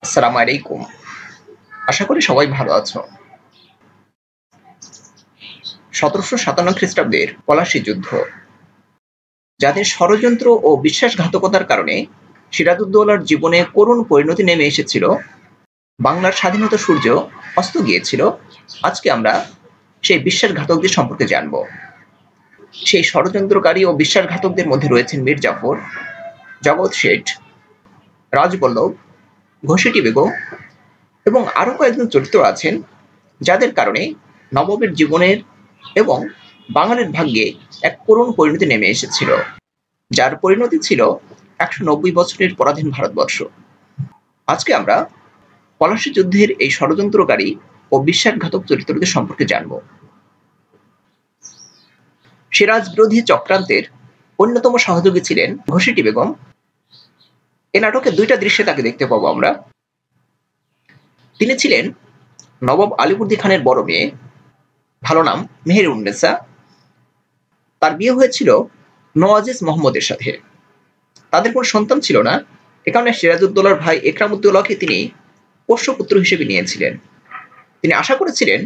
আসসালামু আলাইকুম। আশা করি সবাই ভালো আছো। ১৭৫৭ খ্রিস্টাব্দের পলাশী যুদ্ধ, যাদের ষড়যন্ত্র ও বিশ্বাসঘাতকতার কারণে সিরাজউদ্দৌলার জীবনে করুণ পরিণতি নেমে এসেছিল, বাংলার স্বাধীনতা সূর্য অস্ত গিয়েছিল। আজকে আমরা সেই বিশ্বাসঘাতকদের সম্পর্কে জানব। সেই ষড়যন্ত্রকারী ও বিশ্বাসঘাতকদের মধ্যে রয়েছেন মীর জাফর, জগৎ শেঠ, রাজবল্লভ, ঘসেটি বেগম এবং আরো কয়েকজন চরিত্র আছেন, যাদের কারণে নবাবের জীবনের এবং বাঙালির ভাগ্যে এক করুণ পরিণতি নেমে এসেছিল, যার পরিণতি ছিল ১৯০ বছরের পরাধীন ভারতবর্ষ। আজকে আমরা পলাশী যুদ্ধের এই ষড়যন্ত্রকারী ও বিশ্বাসঘাতক চরিত্রদের সম্পর্কে জানব। সিরাজ বিরোধী চক্রান্তের অন্যতম সহযোগী ছিলেন ঘসেটি বেগম। এ নাটকে দুইটা দৃশ্যে তাকে দেখতে পাবো আমরা। তিনি ছিলেন নবাব আলীবর্দী খানের বড় মেয়ে, ভালো নাম মেহেরুন্নেসা। তার বিয়ে হয়েছিল নওয়াজিজ মোহাম্মদের সাথে। তাদের কোনো সন্তান ছিল না, এ কারণে সিরাজউদ্দৌলার ভাই একরামউদ্দৌলাকে তিনি পোষ্যপুত্র হিসেবে নিয়েছিলেন। তিনি আশা করেছিলেন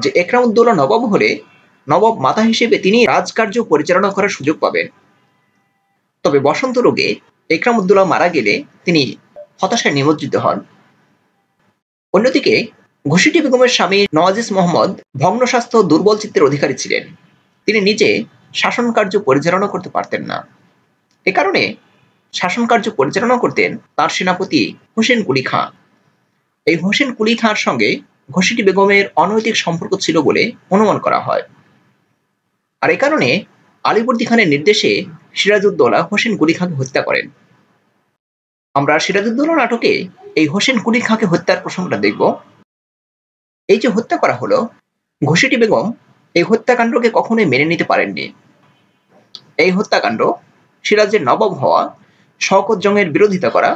যে একরামউদ্দৌলা নবাব হলে নবাব মাতা হিসেবে তিনি রাজকার্য পরিচালনা করার সুযোগ পাবেন। তবে বসন্ত রোগে একরামউদ্দৌলা মারা গেলে তিনি হতাশায় নিমজ্জিত হন। অন্যদিকে ঘসেটি বেগমের স্বামী নওয়াজিজ মোহাম্মদ ভগ্ন স্বাস্থ্য দুর্বল চিত্তের অধিকারী ছিলেন। তিনি নিজে শাসন কার্য পরিচালনা করতে পারতেন না। এ কারণে শাসন কার্য পরিচালনা করতেন তার সেনাপতি হোসেন কুলি খাঁ। এই হোসেন কুলি খাঁর সঙ্গে ঘসেটি বেগমের অনৈতিক সম্পর্ক ছিল বলে অনুমান করা হয়। আর এ কারণে আলীবর্দী খানের নির্দেশে সিরাজউদ্দৌলা হোসেন কুলি খাঁকে হত্যা করেন। আমরা সিরাজউদ্দৌলা নাটকে এই হোসেন কুলি খাঁকে হত্যার প্রসঙ্গটা দেখব। এই যে হত্যা করা হলো, ঘসেটি বেগম এই হত্যাকাণ্ডকে কখনোই মেনে নিতে পারেননি। এই হত্যাকাণ্ড, সিরাজের নবাব হওয়া, শওকত জংয়ের বিরোধিতা করা,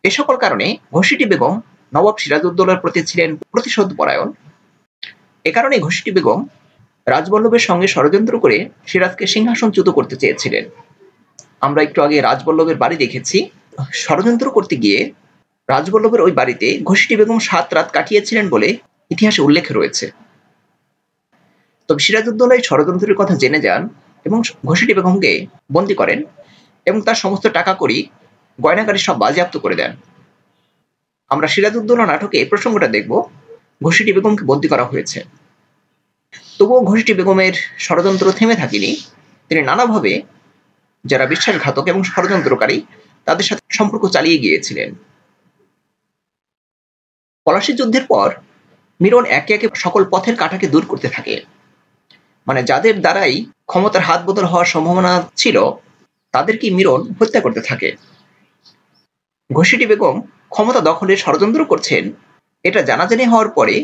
এ সকল কারণে ঘসেটি বেগম নবাব সিরাজউদ্দৌলার প্রতি ছিলেন প্রতিশোধ পরায়ণ। এ কারণে ঘসেটি বেগম রাজবল্লভের সঙ্গে ষড়যন্ত্র করে সিরাজকে সিংহাসনচ্যুত করতে চেয়েছিলেন। আমরা একটু আগে রাজবল্লভের বাড়ি দেখেছি। ষড়যন্ত্র করতে গিয়ে রাজবল্লভের ওই বাড়িতে ঘসেটি বেগম ৭ রাত কাটিয়েছিলেন বলে ইতিহাসে উল্লেখ রয়েছে। তবে সিরাজউদ্দৌলা এই ষড়যন্ত্রের কথা জেনে যান এবং ঘসেটি বেগমকে বন্দী করেন এবং তার সমস্ত টাকা কড়ি, গয়নাগাড়ি সব বাজেয়াপ্ত করে দেন। আমরা সিরাজউদ্দৌলা নাটকে এই প্রসঙ্গটা দেখব। ঘসেটি বেগমকে বন্দী করা হয়েছে, তবুও ঘসেটি বেগমের ষড়যন্ত্র থেমে থাকেনি। তিনি নানাভাবে যারা বিশ্বাসঘাতক এবং ষড়যন্ত্রকারী তাদের সাথে সম্পর্ক চালিয়ে গিয়েছিলেন। পলাশী যুদ্ধের পর মিরন একে একে সকল পথের কাঁটাকে দূর করতে থাকে। মানে যাদের দ্বারাই ক্ষমতার হাত বদল হওয়ার সম্ভাবনা ছিল, তাদেরকে মিরন হত্যা করতে থাকে। ঘসেটি বেগম ক্ষমতা দখলে ষড়যন্ত্র করছেন এটা জানাজানি হওয়ার পরে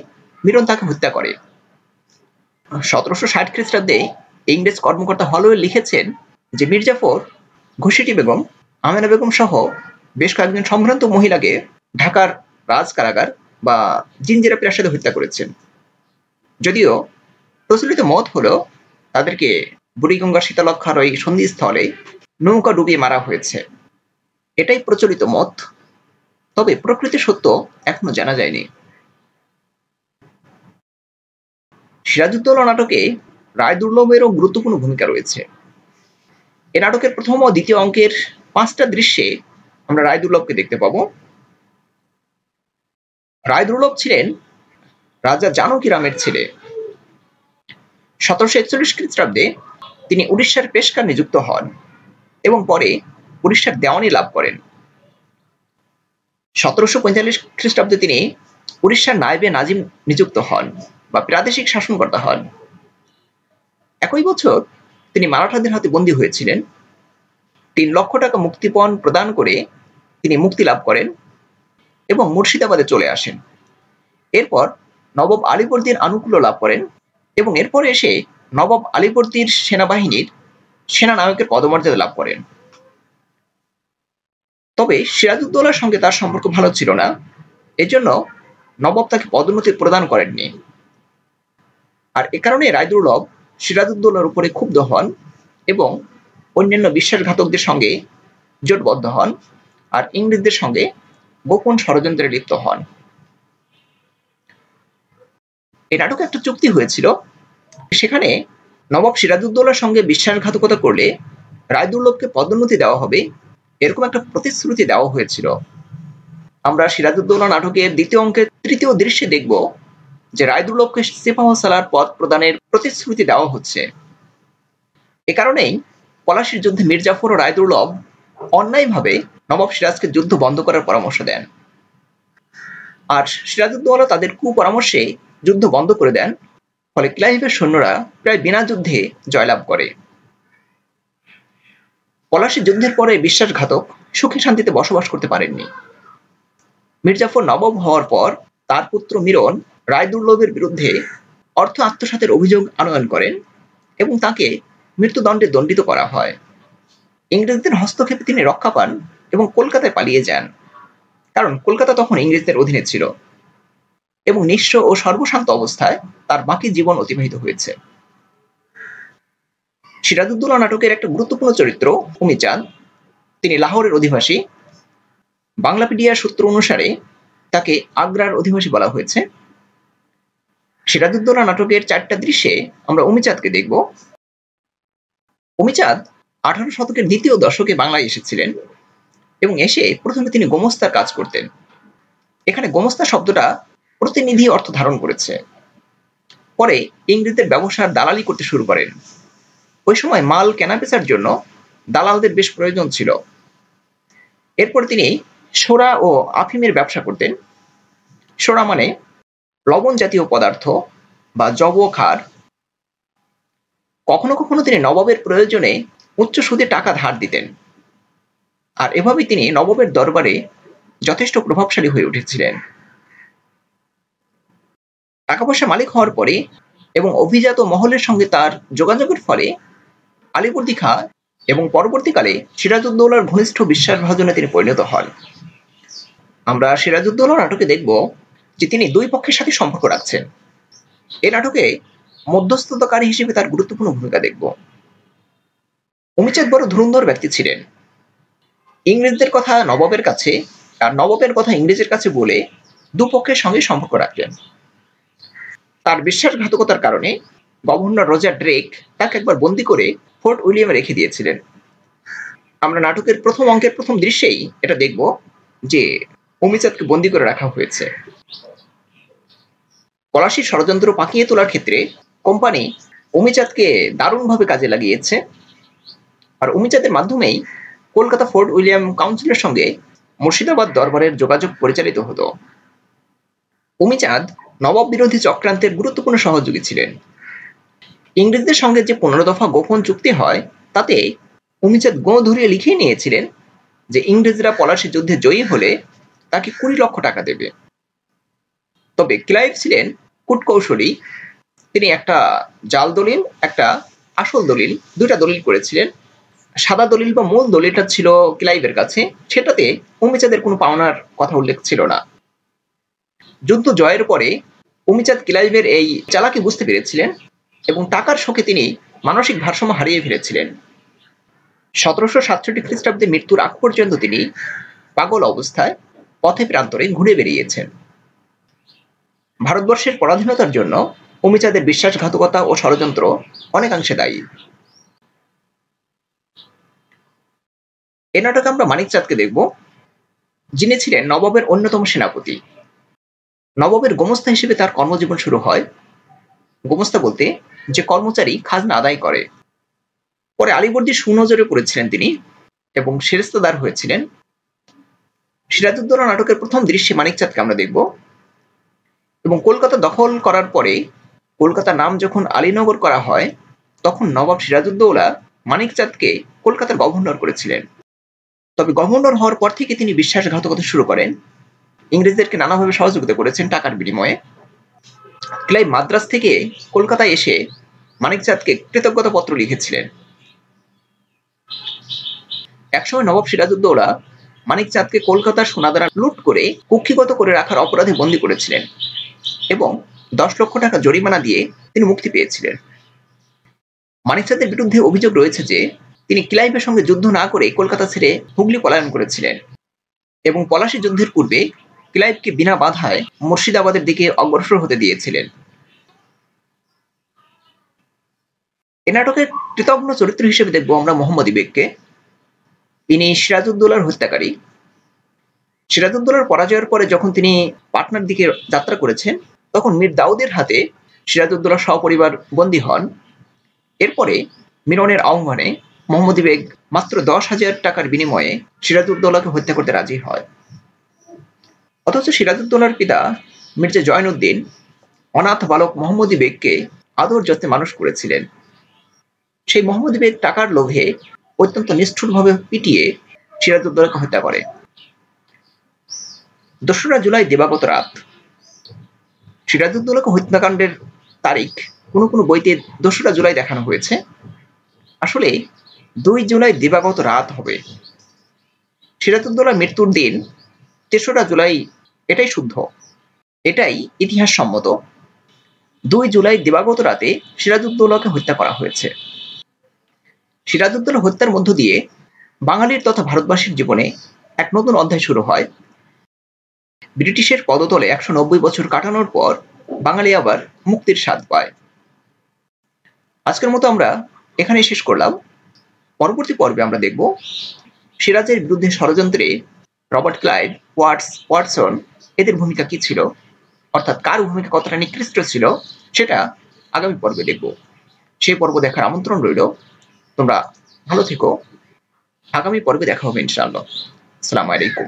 মিরন তাকে হত্যা করে। ১৭৬০ খ্রিস্টাব্দে ইংরেজ কর্মকর্তা হলওয়ে লিখেছেন যে মীর জাফর ঘসেটি বেগম, আমেনা বেগম সহ বেশ কয়েকজন সম্ভ্রান্ত মহিলাকে ঢাকার রাজ কারাগার বা জিঞ্জিরা প্রাসাদে হত্যা করেছেন। যদিও প্রচলিত মত হলো তাদেরকে বুড়িগঙ্গা শীতলক্ষার ওই সন্ধিস্থলে নৌকা ডুবিয়ে মারা হয়েছে। এটাই প্রচলিত মত, তবে প্রকৃত সত্য এখনো জানা যায়নি। সিরাজউদ্দৌলা নাটকে রায় দুর্লভেরও গুরুত্বপূর্ণ ভূমিকা রয়েছে। এ নাটকের প্রথম ও দ্বিতীয় অঙ্কের ৫টা দৃশ্যে আমরা রায় দুর্লভকে দেখতে পাবো। রায় দুর্লভ ছিলেন রাজা জানকী রামের ছেলে। ১৭৪১ খ্রিস্টাব্দে তিনি উড়িষ্যার পেশকার নিযুক্ত হন এবং পরে উড়িষ্যার দেওয়ানি লাভ করেন। ১৭৪৫ খ্রিস্টাব্দে তিনি উড়িষ্যার নায়েবে নাজিম নিযুক্ত হন বা প্রাদেশিক শাসনকর্তা হন। একই বছর তিনি মারাঠাদের হাতে বন্দী হয়েছিলেন। ৩ লক্ষ টাকা মুক্তিপণ প্রদান করে তিনি মুক্তি লাভ করেন এবং মুর্শিদাবাদে চলে আসেন। এরপর নবাব আলীবর্দীর আনুকূল্য লাভ করেন এবং এরপরে এসে নবাব আলীবর্দীর সেনাবাহিনীর সেনানায়কের পদমর্যাদা লাভ করেন। তবে সিরাজউদ্দৌলার সঙ্গে তার সম্পর্ক ভালো ছিল না, এজন্য নবাব তাকে পদোন্নতি প্রদান করেননি। আর এ কারণে রায় দুর্লভ সিরাজউদ্দৌলার উপরে ক্ষুব্ধ হন এবং অন্যান্য বিশ্বাসঘাতকদের সঙ্গে জোটবদ্ধ হন আর ইংরেজদের সঙ্গে গোপন ষড়যন্ত্রে লিপ্ত হন। এই নাটকে একটা চুক্তি হয়েছিল, সেখানে নবাব সিরাজউদ্দৌলার সঙ্গে বিশ্বাসঘাতকতা করলে রায়দুর্লভকে পদোন্নতি দেওয়া হবে, এরকম একটা প্রতিশ্রুতি দেওয়া হয়েছিল। আমরা সিরাজউদ্দৌলা নাটকের দ্বিতীয় অঙ্কের তৃতীয় দৃশ্যে দেখব যে রায়দুর্লভকে সিপাহ সালার পদ প্রদানের প্রতিশ্রুতি দেওয়া হচ্ছে। এ কারণেই পলাশীর যুদ্ধে মীর জাফর ও রায়দুর্লভ অন্যায়ভাবে নবাব সিরাজকে যুদ্ধ বন্ধ করার পরামর্শ দেন, আর সিরাজউদ্দৌলা তাদের কুপরামর্শে যুদ্ধ বন্ধ করে দেন। ফলে ক্লাইভের সৈন্যরা প্রায় বিনা যুদ্ধে জয়লাভ করে। পলাশীর যুদ্ধের পরে বিশ্বাসঘাতক সুখে শান্তিতে বসবাস করতে পারেননি। মীর জাফর নবাব হওয়ার পর তার পুত্র মিরন রায়দুর্লভের বিরুদ্ধে অর্থ আত্মসাতের অভিযোগ আনয়ন করেন এবং তাকে মৃত্যুদণ্ডে দণ্ডিত করা হয়। ইংরেজদের হস্তক্ষেপে তিনি রক্ষা পান এবং কলকাতায় পালিয়ে যান, কারণ কলকাতা তখন ইংরেজদের অধীনে ছিল, এবং নিঃস্ব ও সর্বশান্ত অবস্থায় তার বাকি জীবন অতিবাহিত হয়েছে। সিরাজউদ্দৌলা নাটকের একটা গুরুত্বপূর্ণ চরিত্র উমিচাঁদ। তিনি লাহোরের অধিবাসী। বাংলাপিডিয়ার সূত্র অনুসারে তাকে আগ্রার অধিবাসী বলা হয়েছে। সিরাজউদ্দৌলা নাটকের 4টা দৃশ্যে আমরা উমিচাঁদকে দেখব। উমিচাঁদ 18 শতকের দ্বিতীয় দশকে বাংলায় এসেছিলেন এবং এসে প্রথমে তিনি গোমস্তার কাজ করতেন। এখানে গোমস্তা শব্দটা প্রতিনিধি অর্থ ধারণ করেছে। পরে ইংরেজদের ব্যবসার দালালি করতে শুরু করেন। ওই সময় মাল কেনাবেচার জন্য দালালদের বেশ প্রয়োজন ছিল। এরপর তিনি সোরা ও আফিমের ব্যবসা করতেন। সোরা মানে লবণ জাতীয় পদার্থ বা যব খার। কখনো কখনো তিনি নবাবের প্রয়োজনে উচ্চ সুদে টাকা ধার দিতেন, আর এভাবেই তিনি নবাবের দরবারে যথেষ্ট প্রভাবশালী হয়ে উঠেছিলেন। টাকা পয়সা মালিক হওয়ার পরে এবং অভিজাত মহলের সঙ্গে তার যোগাযোগের ফলে আলীবর্দী খাঁ এবং পরবর্তীকালে সিরাজউদ্দৌলার ঘনিষ্ঠ বিশ্বাসভাজনে তিনি পরিণত হন। আমরা সিরাজউদ্দৌলা নাটকে দেখব যে তিনি দুই পক্ষের সাথে সম্পর্ক রাখছেন। এই নাটকে মধ্যস্থতাকারী হিসেবে তার গুরুত্বপূর্ণ ভূমিকা দেখব। উমিচাঁদ বড় ধুরন্ধর ব্যক্তি ছিলেন। ইংরেজদের কথা নবাবের কাছে আর নবাবের কথা ইংরেজের কাছে বলে দুপক্ষের সঙ্গে সম্পর্ক রাখলেন। তার বিশ্বাসঘাতকতার কারণে গভর্নর রজার ড্রেক তাকে একবার বন্দী করে ফোর্ট উইলিয়ামে রেখে দিয়েছিলেন। আমরা নাটকের প্রথম অঙ্কের প্রথম দৃশ্যেই এটা দেখব যে উমিচাঁদকে বন্দী করে রাখা হয়েছে। পলাশীর ষড়যন্ত্র পাকিয়ে তোলার ক্ষেত্রে কোম্পানি উমিচাঁদকে দারুণভাবে কাজে লাগিয়েছে, আর উমিচাঁদের মাধ্যমেই কলকাতা ফোর্ট উইলিয়াম কাউন্সিলের সঙ্গে মুর্শিদাবাদ দরবারের যোগাযোগ পরিচালিত হতো। উমিচাঁদ নবাব বিরোধী চক্রান্তের গুরুত্বপূর্ণ সহযোগী ছিলেন। ইংরেজদের সঙ্গে যে 15 দফা গোপন চুক্তি হয় তাতে উমিচাঁদ গোঁ ধরিয়ে লিখিয়ে নিয়েছিলেন যে ইংরেজরা পলাশী যুদ্ধে জয়ী হলে তাকে 20 লক্ষ টাকা দেবে। তবে ক্লাইভ ছিলেন কূটকৌশলী। তিনি একটা জাল দলিল, একটা আসল দলিল, দুইটা দলিল করেছিলেন। সাদা দলিল বা মূল দলিলটা ছিল ক্লাইভের কাছে, সেটাতে উমিচাঁদের কোনো পাওনার কথা উল্লেখ ছিল না। যুদ্ধ জয়ের পরে উমিচাঁদ ক্লাইভের এই চালাকি বুঝতে পেরেছিলেন এবং টাকার শোকে তিনি মানসিক ভারসাম্য হারিয়ে ফেলেছিলেন। 1767 খ্রিস্টাব্দে মৃত্যুর আগ পর্যন্ত তিনি পাগল অবস্থায় পথে প্রান্তরে ঘুরে বেরিয়েছেন। ভারতবর্ষের পরাধীনতার জন্য উমিচাঁদের বিশ্বাসঘাতকতা ও ষড়যন্ত্র অনেকাংশে দায়ী। এ নাটকে আমরা মানিকচাঁদকে দেখব, যিনি ছিলেন নবাবের অন্যতম সেনাপতি। নবাবের গোমস্তা হিসেবে তার কর্মজীবন শুরু হয়। গোমস্তা বলতে যে কর্মচারী খাজনা আদায় করে। পরে আলীবর্দীর সুনজরে পড়েছিলেন তিনি এবং সেরেস্তাদার হয়েছিলেন। সিরাজউদ্দৌলা নাটকের প্রথম দৃশ্যে মানিকচাঁদকে আমরা দেখব, এবং কলকাতা দখল করার পরে কলকাতার নাম যখন আলীনগর করা হয় তখন নবাব সিরাজউদ্দৌলা মানিকচাঁদকে কলকাতার গভর্নর করেছিলেন। তবে গভর্নর হওয়ার পর থেকে তিনি বিশ্বাসঘাতকতা শুরু করেন। ইংরেজদেরকে নানাভাবে সহযোগিতা করেছেন টাকার বিনিময়ে। ক্লাইভ মাদ্রাজ থেকে কলকাতায় এসে মানিকচাঁদকে কৃতজ্ঞতা পত্র লিখেছিলেন। একসময় নবাব সিরাজউদ্দৌলা মানিকচাঁদকে কলকাতার সোনাদানা লুট করে কুক্ষিগত করে রাখার অপরাধে বন্দী করেছিলেন এবং 10 লক্ষ টাকা জরিমানা দিয়ে তিনি মুক্তি পেয়েছিলেন। মানিকচাঁদের বিরুদ্ধে অভিযোগ রয়েছে যে তিনি ক্লাইভের সঙ্গে যুদ্ধ না করে কলকাতা ছেড়ে হুগলি পলায়ন করেছিলেন। এবং পলাশী যুদ্ধের পূর্বে ক্লাইভকে বিনা বাধায় মুর্শিদাবাদের দিকে অগ্রসর হতে দিয়েছিলেন। এ নাটকের কৃতজ্ঞ চরিত্র হিসেবে দেখব আমরা মোহাম্মদী বেগকে। ইনি সিরাজউদ্দৌলার হত্যাকারী। সিরাজউদ্দৌলার পরাজয়ের পরে যখন তিনি পাটনার দিকে যাত্রা করেছেন, তখন মীর দাউদের হাতে সিরাজউদ্দৌলা সপরিবার বন্দী হন। এরপরে মিলনের আহ্বানে মোহাম্মদী বেগ মাত্র 10,000 টাকার বিনিময়ে সিরাজউদ্দৌলাকে হত্যা করতে রাজি হয়। অথচ সিরাজউদ্দৌলার পিতা মির্জা জয়নুদ্দিন অনাথ বালক মোহাম্মদী বেগকে আদর যত্নে মানুষ করেছিলেন। সেই মোহাম্মদী বেগ টাকার লোভে অত্যন্ত নিষ্ঠুরভাবে পিটিয়ে সিরাজউদ্দৌলাকে হত্যা করে। 2রা জুলাই দিবাগত রাত। সিরাজউদ্দৌলাকে হত্যাকাণ্ডের তারিখ কোনো কোনো বইতে 2রা জুলাই দেখানো হয়েছে। আসলে 2 জুলাই দিবাগত রাত হবে। সিরাজউদ্দৌলার মৃত্যুর দিন 3রা জুলাই, এটাই শুদ্ধ, এটাই ইতিহাস সম্মত। 2 জুলাই দিবাগত রাতে সিরাজউদ্দৌলাকে হত্যা করা হয়েছে। সিরাজউদ্দৌলা হত্যার মধ্য দিয়ে বাঙালির তথা ভারতবাসীর জীবনে এক নতুন অধ্যায় শুরু হয়। ব্রিটিশের পদতলে 190 বছর কাটানোর পর বাঙালি আবার মুক্তির স্বাদ পায়। আজকের মতো আমরা এখানে শেষ করলাম। পরবর্তী পর্বে আমরা দেখব সিরাজের বিরুদ্ধে ষড়যন্ত্রে রবার্ট ক্লাইভ, ওয়াটসন এদের ভূমিকা কি ছিল, অর্থাৎ কার ভূমিকা কতটা নিকৃষ্ট ছিল, সেটা আগামী পর্বে দেখব। সেই পর্ব দেখার আমন্ত্রণ রইল। তোমরা ভালো থেকো। আগামী পর্বে দেখা হবে ইনশাআল্লাহ। আসসালামু আলাইকুম।